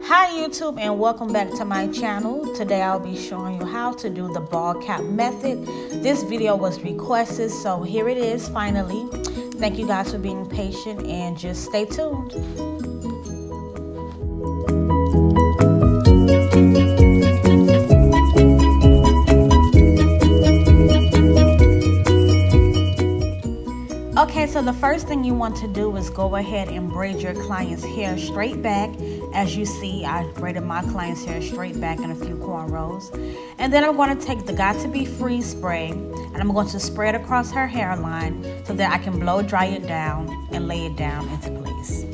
Hi YouTube, and welcome back to my channel. Today I'll be showing you how to do the ball cap method. This video was requested, so here it is finally. Thank you guys for being patient and just stay tuned. Okay, so the first thing you want to do is go ahead and braid your client's hair straight back. As you see, I braided my client's hair straight back in a few cornrows. And then I'm going to take the Got To Be Free spray and I'm going to spray it across her hairline so that I can blow dry it down and lay it down into place.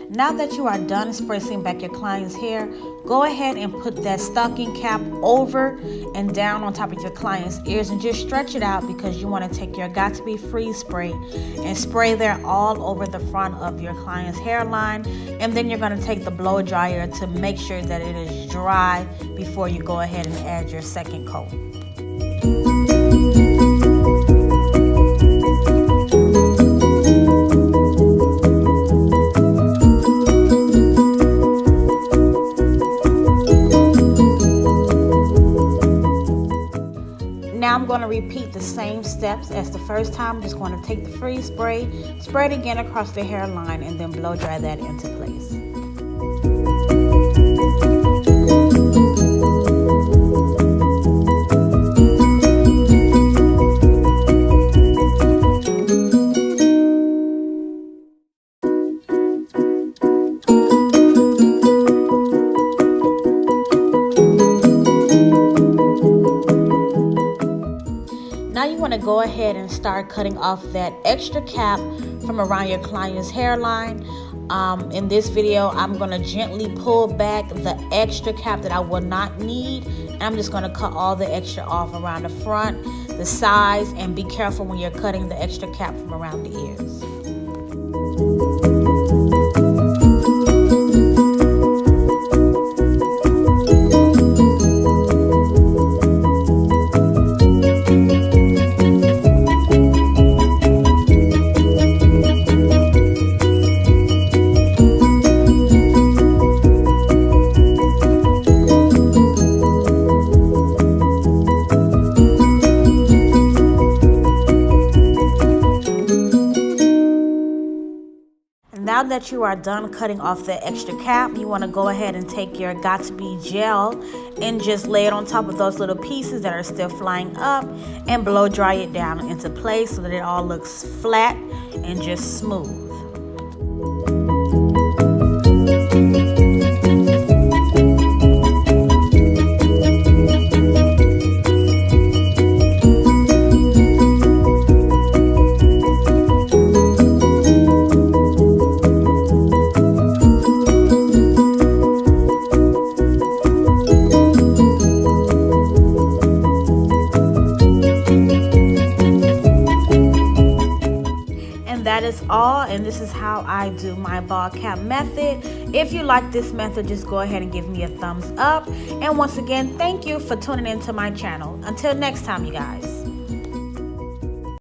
Now that you are done spraying back your client's hair, go ahead and put that stocking cap over and down on top of your client's ears and just stretch it out, because you want to take your Got To Be Free spray and spray there all over the front of your client's hairline. And then you're going to take the blow dryer to make sure that it is dry before you go ahead and add your second coat. Now I'm going to repeat the same steps as the first time. I'm just going to take the free spray, spray it again across the hairline, and then blow dry that into place. Now you want to go ahead and start cutting off that extra cap from around your client's hairline. In this video, I'm going to gently pull back the extra cap that I will not need. And I'm just going to cut all the extra off around the front, the sides, and be careful when you're cutting the extra cap from around the ears. Now that you are done cutting off the extra cap, you want to go ahead and take your Got To Be gel and just lay it on top of those little pieces that are still flying up and blow dry it down into place so that it all looks flat and just smooth. That is all, and this is how I do my ball cap method. If you like this method, just go ahead and give me a thumbs up. And once again, thank you for tuning into my channel. Until next time, you guys.